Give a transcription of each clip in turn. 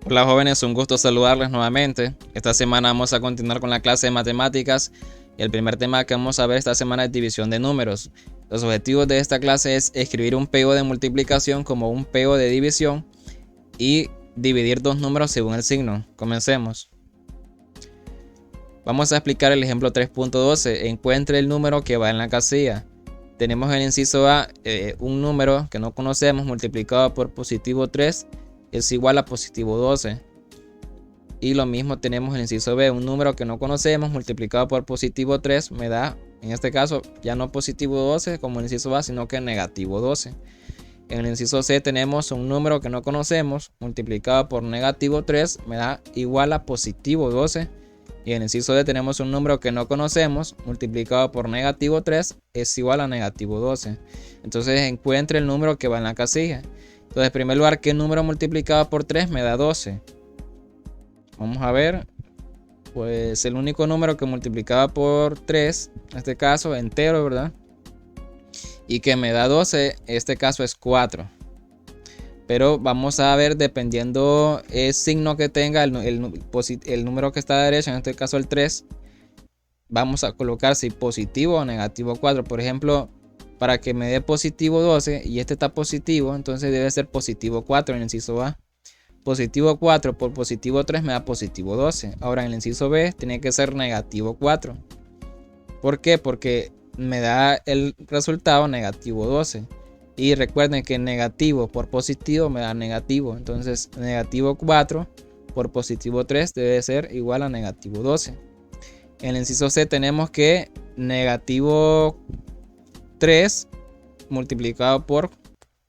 Hola jóvenes, un gusto saludarles nuevamente. Esta semana vamos a continuar con la clase de matemáticas y el primer tema que vamos a ver esta semana es división de números. Los objetivos de esta clase es escribir un pego de multiplicación como un pego de división y dividir dos números según el signo. Comencemos. Vamos a explicar el ejemplo 3.12. Encuentre el número que va en la casilla. Tenemos el inciso A, un número que no conocemos multiplicado por positivo 3 es igual a positivo 12. Y lo mismo tenemos el inciso B, un número que no conocemos multiplicado por positivo 3 me da, en este caso, ya no positivo 12 como el inciso A, sino que negativo 12. En el inciso C tenemos un número que no conocemos multiplicado por negativo 3 me da igual a positivo 12. Y en el inciso D tenemos un número que no conocemos multiplicado por negativo 3 es igual a negativo 12. Entonces encuentre el número que va en la casilla. Entonces, en primer lugar, ¿qué número multiplicado por 3 me da 12? Vamos a ver. Pues el único número que multiplicaba por 3, en este caso entero, ¿verdad? Y que me da 12, en este caso es 4. Pero vamos a ver, dependiendo el signo que tenga, el número que está a la derecha, en este caso el 3, vamos a colocar si positivo o negativo 4. Por ejemplo, para que me dé positivo 12 y este está positivo, entonces debe ser positivo 4 en el inciso A. Positivo 4 por positivo 3 me da positivo 12. Ahora en el inciso B tiene que ser negativo 4. ¿Por qué? Porque me da el resultado negativo 12. Y recuerden que negativo por positivo me da negativo. Entonces negativo 4 por positivo 3 debe ser igual a negativo 12. En el inciso C tenemos que negativo 3 multiplicado por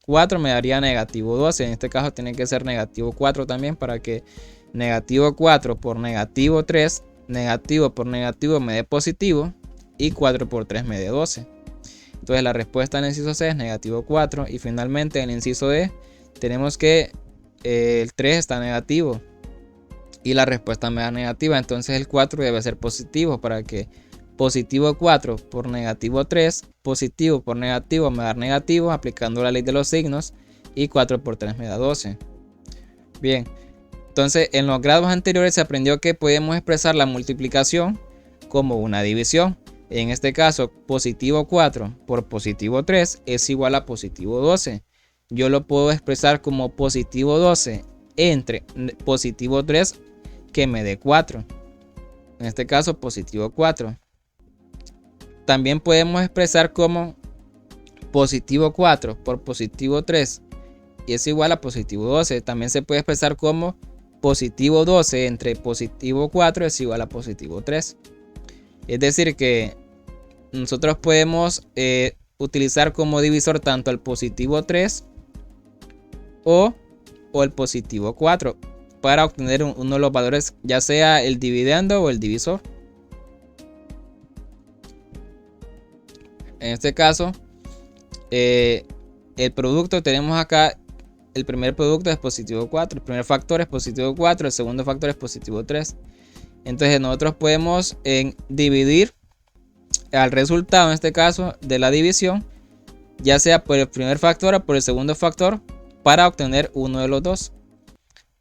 4 me daría negativo 12. En este caso tiene que ser negativo 4 también para que negativo 4 por negativo 3, negativo por negativo me dé positivo y 4 por 3 me dé 12. Entonces la respuesta en el inciso C es negativo 4. Y finalmente en el inciso D tenemos que el 3 está negativo y la respuesta me da negativa. Entonces el 4 debe ser positivo para que positivo 4 por negativo 3, positivo por negativo me da negativo aplicando la ley de los signos y 4 por 3 me da 12. Bien, entonces en los grados anteriores se aprendió que podemos expresar la multiplicación como una división. En este caso, positivo 4 por positivo 3 es igual a positivo 12. Yo lo puedo expresar como positivo 12 entre positivo 3 que me dé 4. En este caso, positivo 4. También podemos expresar como positivo 4 por positivo 3 y es igual a positivo 12. También se puede expresar como positivo 12 entre positivo 4 es igual a positivo 3. Es decir que nosotros podemos utilizar como divisor tanto el positivo 3 o el positivo 4 para obtener uno de los valores, ya sea el dividendo o el divisor. En este caso, el producto tenemos acá, el primer producto es positivo 4, el primer factor es positivo 4, el segundo factor es positivo 3. Entonces nosotros podemos dividir al resultado, en este caso, de la división, ya sea por el primer factor o por el segundo factor, para obtener uno de los dos.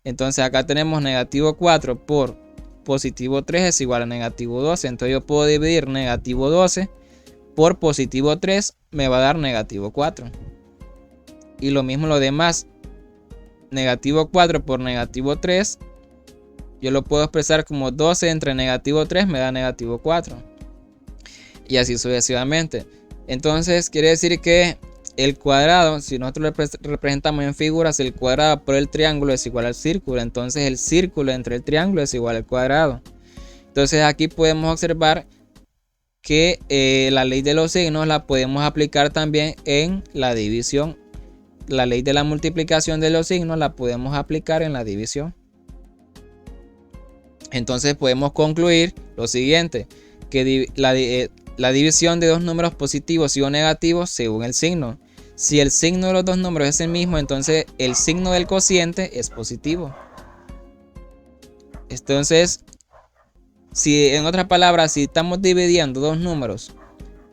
Entonces acá tenemos negativo 4 por positivo 3 es igual a negativo 12. Entonces yo puedo dividir negativo 12 por positivo 3 me va a dar negativo 4. Y lo mismo lo demás. Negativo 4 por negativo 3 yo lo puedo expresar como 12 entre negativo 3 me da negativo 4. Y así sucesivamente. Entonces quiere decir que el cuadrado, si nosotros representamos en figuras, el cuadrado por el triángulo es igual al círculo. Entonces el círculo entre el triángulo es igual al cuadrado. Entonces aquí podemos observar que la ley de los signos la podemos aplicar también en la división. La ley de la multiplicación de los signos la podemos aplicar en la división. Entonces podemos concluir lo siguiente, que la división de dos números positivos y o negativos según el signo. Si el signo de los dos números es el mismo, entonces el signo del cociente es positivo. Entonces, si en otras palabras, si estamos dividiendo dos números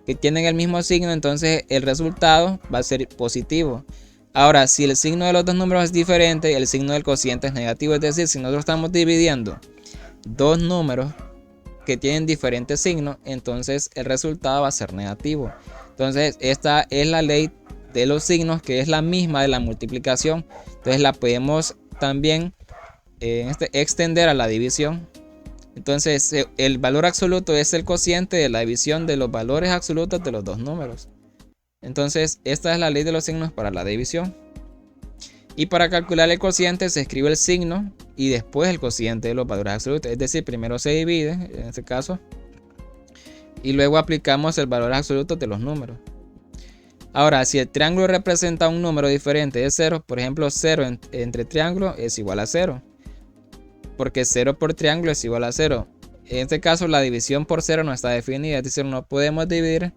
que tienen el mismo signo, entonces el resultado va a ser positivo. Ahora, si el signo de los dos números es diferente, el signo del cociente es negativo. Es decir, si nosotros estamos dividiendo dos números que tienen diferentes signos, entonces el resultado va a ser negativo. Entonces, esta es la ley de los signos, que es la misma de la multiplicación. Entonces la podemos también extender a la división. Entonces el valor absoluto es el cociente de la división de los valores absolutos de los dos números. Entonces esta es la ley de los signos para la división. Y para calcular el cociente se escribe el signo y después el cociente de los valores absolutos. Es decir, primero se divide, en este caso, y luego aplicamos el valor absoluto de los números. Ahora, si el triángulo representa un número diferente de 0, por ejemplo 0 entre triángulo es igual a 0, porque 0 por triángulo es igual a 0. En este caso la división por 0 no está definida, es decir, no podemos dividir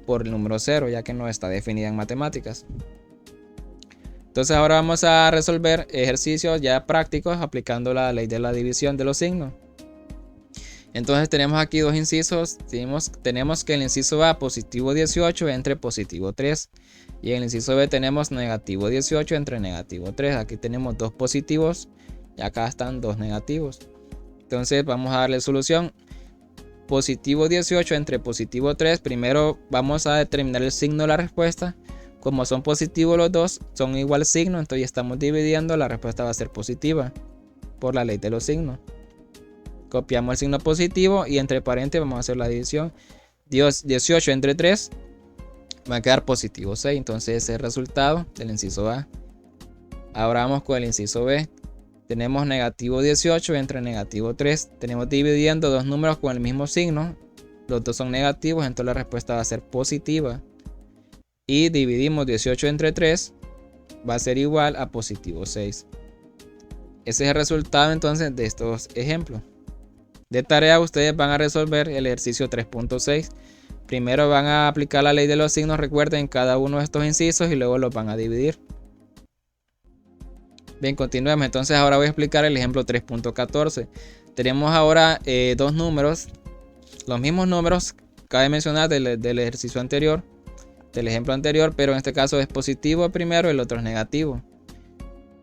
por el número 0 ya que no está definida en matemáticas. Entonces ahora vamos a resolver ejercicios ya prácticos aplicando la ley de la división de los signos. Entonces tenemos aquí dos incisos. Tenemos que el inciso A positivo 18 entre positivo 3. Y en el inciso B tenemos negativo 18 entre negativo 3. Aquí tenemos dos positivos y acá están dos negativos. Entonces vamos a darle solución. Positivo 18 entre positivo 3. Primero vamos a determinar el signo de la respuesta. Como son positivos los dos, son igual signo. Entonces estamos dividiendo. La respuesta va a ser positiva por la ley de los signos. Copiamos el signo positivo y entre paréntesis vamos a hacer la división. 18 entre 3 va a quedar positivo 6. Entonces ese es el resultado del inciso A. Ahora vamos con el inciso B. Tenemos negativo 18 entre negativo 3. Tenemos dividiendo dos números con el mismo signo. Los dos son negativos, entonces la respuesta va a ser positiva. Y dividimos 18 entre 3. Va a ser igual a positivo 6. Ese es el resultado entonces de estos ejemplos. De tarea ustedes van a resolver el ejercicio 3.6. Primero van a aplicar la ley de los signos, recuerden, cada uno de estos incisos y luego los van a dividir. Bien, continuemos. Entonces ahora voy a explicar el ejemplo 3.14. Tenemos ahora dos números, los mismos números, cabe mencionar del ejercicio anterior, del ejemplo anterior, pero en este caso es positivo el primero y el otro es negativo.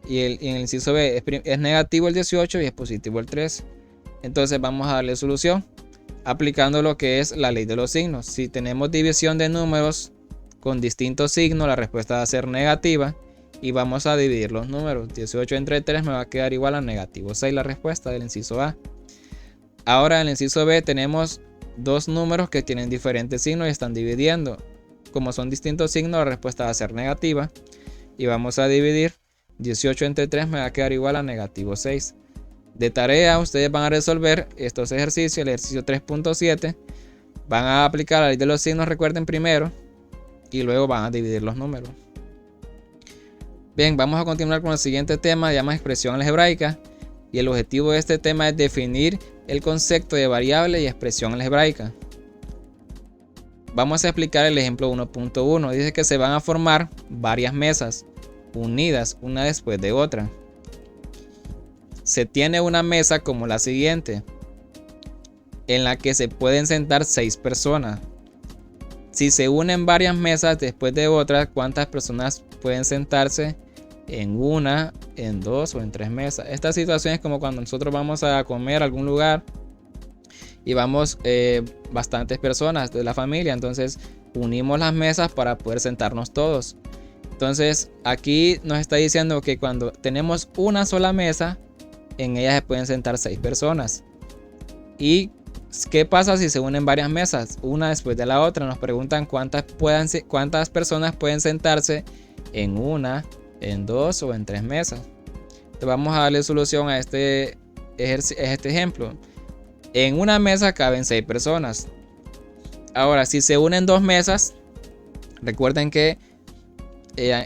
Y en el inciso B es negativo el 18 y es positivo el 3. Entonces vamos a darle solución aplicando lo que es la ley de los signos. Si tenemos división de números con distintos signos, la respuesta va a ser negativa y vamos a dividir los números. 18 entre 3 me va a quedar igual a negativo 6, la respuesta del inciso A. Ahora en el inciso B tenemos dos números que tienen diferentes signos y están dividiendo. Como son distintos signos, la respuesta va a ser negativa y vamos a dividir. 18 entre 3 me va a quedar igual a negativo 6. De tarea ustedes van a resolver estos ejercicios, el ejercicio 3.7. Van a aplicar la ley de los signos, recuerden, primero, y luego van a dividir los números. Bien, vamos a continuar con el siguiente tema, se llama expresión algebraica. Y el objetivo de este tema es definir el concepto de variable y expresión algebraica. Vamos a explicar el ejemplo 1.1. Dice que se van a formar varias mesas unidas una después de otra. Se tiene una mesa como la siguiente, en la que se pueden sentar 6 personas. Si se unen varias mesas después de otras, ¿cuántas personas pueden sentarse en una, en dos o en 3 mesas? Esta situación es como cuando nosotros vamos a comer a algún lugar y vamos bastantes personas de la familia, entonces unimos las mesas para poder sentarnos todos. Entonces aquí nos está diciendo que cuando tenemos una sola mesa, en ella se pueden sentar 6 personas. ¿Y qué pasa si se unen varias mesas, una después de la otra? Nos preguntan cuántas personas pueden sentarse en una, en 2 o en 3 mesas. Entonces vamos a darle solución a este ejemplo. En una mesa caben 6 personas. Ahora, si se unen 2 mesas, recuerden que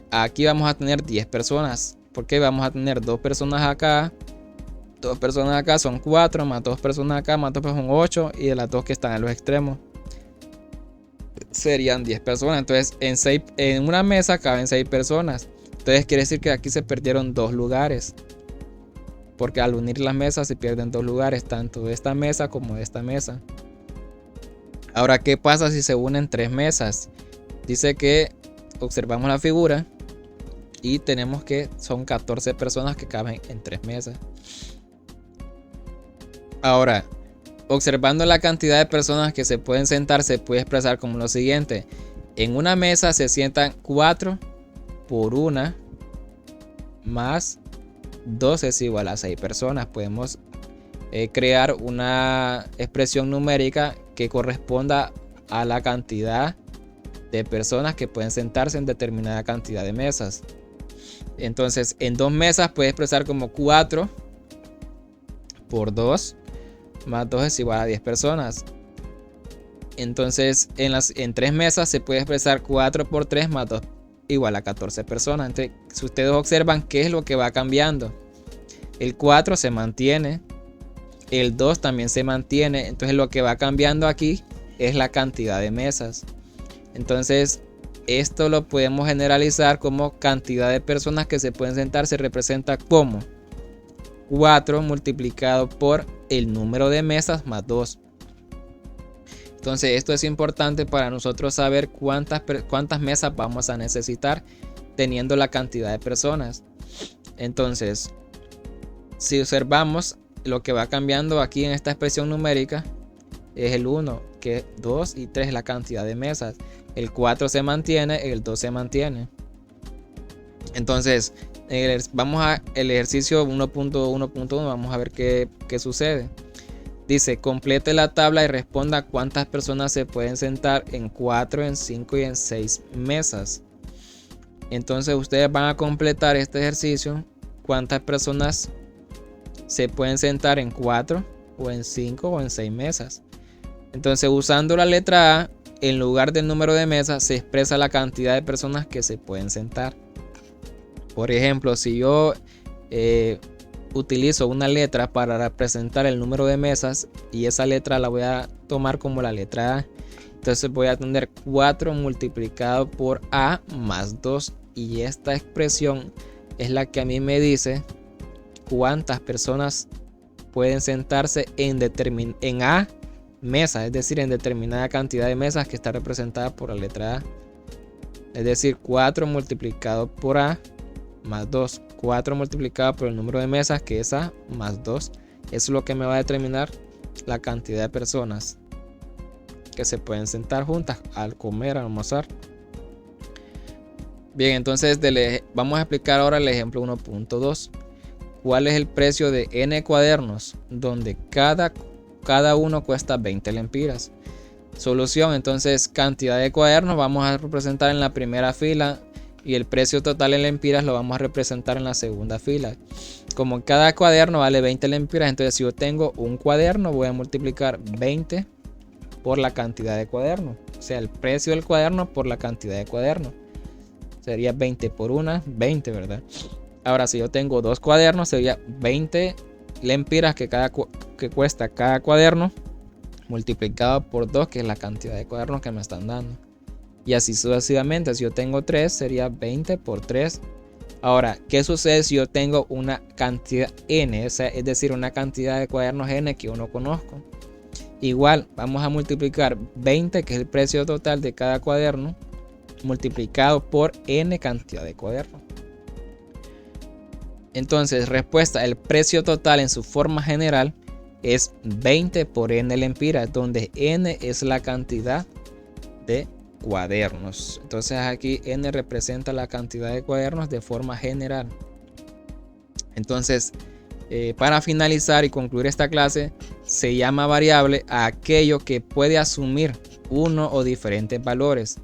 aquí vamos a tener 10 personas. Porque vamos a tener 2 personas acá. 2 personas acá son 4, más 2 personas acá, más 2 personas son 8, y de las 2 que están en los extremos serían 10 personas. Entonces en una mesa caben 6 personas. Entonces quiere decir que aquí se perdieron 2 lugares, porque al unir las mesas se pierden 2 lugares, tanto de esta mesa como de esta mesa. Ahora, ¿qué pasa si se unen 3 mesas? Dice que observamos la figura. y tenemos que son 14 personas que caben en 3 mesas. Ahora, observando la cantidad de personas que se pueden sentar, se puede expresar como lo siguiente. En una mesa se sientan 4 por 1 más 2 es igual a 6 personas. Podemos crear una expresión numérica que corresponda a la cantidad de personas que pueden sentarse en determinada cantidad de mesas. Entonces, en 2 mesas puede expresar como 4 por 2 más 2 es igual a 10 personas. Entonces, en 3 mesas se puede expresar 4 por 3 más 2 igual a 14 personas. Entonces, si ustedes observan, ¿qué es lo que va cambiando? El 4 se mantiene, el 2 también se mantiene. Entonces, lo que va cambiando aquí es la cantidad de mesas. Entonces, esto lo podemos generalizar como cantidad de personas que se pueden sentar. Se representa como 4 multiplicado por el número de mesas más 2. Entonces, esto es importante para nosotros saber cuántas mesas vamos a necesitar teniendo la cantidad de personas. Entonces, si observamos, lo que va cambiando aquí en esta expresión numérica es el 1, que es 2 y 3 la cantidad de mesas. El 4 se mantiene, el 2 se mantiene. Entonces, vamos a el ejercicio 1.1.1, vamos a ver qué sucede. Dice, complete la tabla y responda cuántas personas se pueden sentar en 4, en 5 y en 6 mesas. Entonces, ustedes van a completar este ejercicio. ¿Cuántas personas se pueden sentar en 4 o en 5 o en 6 mesas? Entonces, usando la letra A, en lugar del número de mesas, se expresa la cantidad de personas que se pueden sentar. Por ejemplo, si yo utilizo una letra para representar el número de mesas y esa letra la voy a tomar como la letra A, entonces voy a tener 4 multiplicado por A más 2, y esta expresión es la que a mí me dice cuántas personas pueden sentarse en A mesas, es decir, en determinada cantidad de mesas que está representada por la letra A. Es decir, 4 multiplicado por A más 2. 4 multiplicado por el número de mesas, que es A, más 2. Eso es lo que me va a determinar la cantidad de personas que se pueden sentar juntas al comer, al almorzar. Bien, entonces vamos a explicar ahora el ejemplo 1.2. ¿Cuál es el precio de n cuadernos donde cada uno cuesta 20 lempiras? Solución, entonces cantidad de cuadernos vamos a representar en la primera fila y el precio total en lempiras lo vamos a representar en la segunda fila. Como cada cuaderno vale 20 lempiras, entonces si yo tengo un cuaderno voy a multiplicar 20 por la cantidad de cuadernos. O sea, el precio del cuaderno por la cantidad de cuadernos. Sería 20 por 1, 20, ¿verdad? Ahora, si yo tengo 2 cuadernos, sería 20 lempiras que cuesta cada cuaderno, multiplicado por 2, que es la cantidad de cuadernos que me están dando. Y así sucesivamente. Si yo tengo 3, sería 20 por 3. Ahora, ¿qué sucede si yo tengo una cantidad n? Es decir, una cantidad de cuadernos n que yo no conozco. Igual, vamos a multiplicar 20, que es el precio total de cada cuaderno, multiplicado por n cantidad de cuadernos. Entonces, respuesta, el precio total en su forma general es 20 por n lempiras, donde n es la cantidad de cuadernos. Entonces aquí n representa la cantidad de cuadernos de forma general. Entonces, para finalizar y concluir esta clase, se llama variable a aquello que puede asumir uno o diferentes valores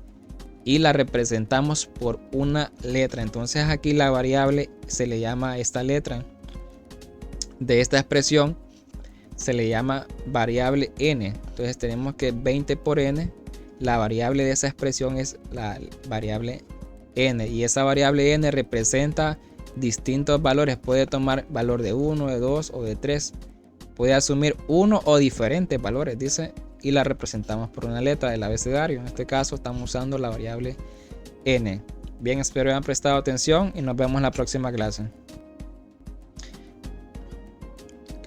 y la representamos por una letra. Entonces aquí la variable se le llama, esta letra de esta expresión se le llama variable n. Entonces tenemos que 20 por n, la variable de esa expresión es la variable n, y esa variable n representa distintos valores. Puede tomar valor de 1, de 2 o de 3. Puede asumir uno o diferentes valores, dice, y la representamos por una letra del abecedario. En este caso estamos usando la variable n. Bien, espero hayan prestado atención y nos vemos en la próxima clase.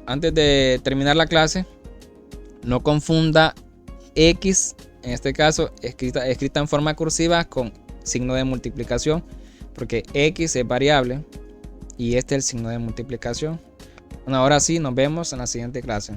Antes de terminar la clase, no confunda X, en este caso escrita en forma cursiva, con signo de multiplicación. porque X es variable y este es el signo de multiplicación. Bueno, ahora sí, nos vemos en la siguiente clase.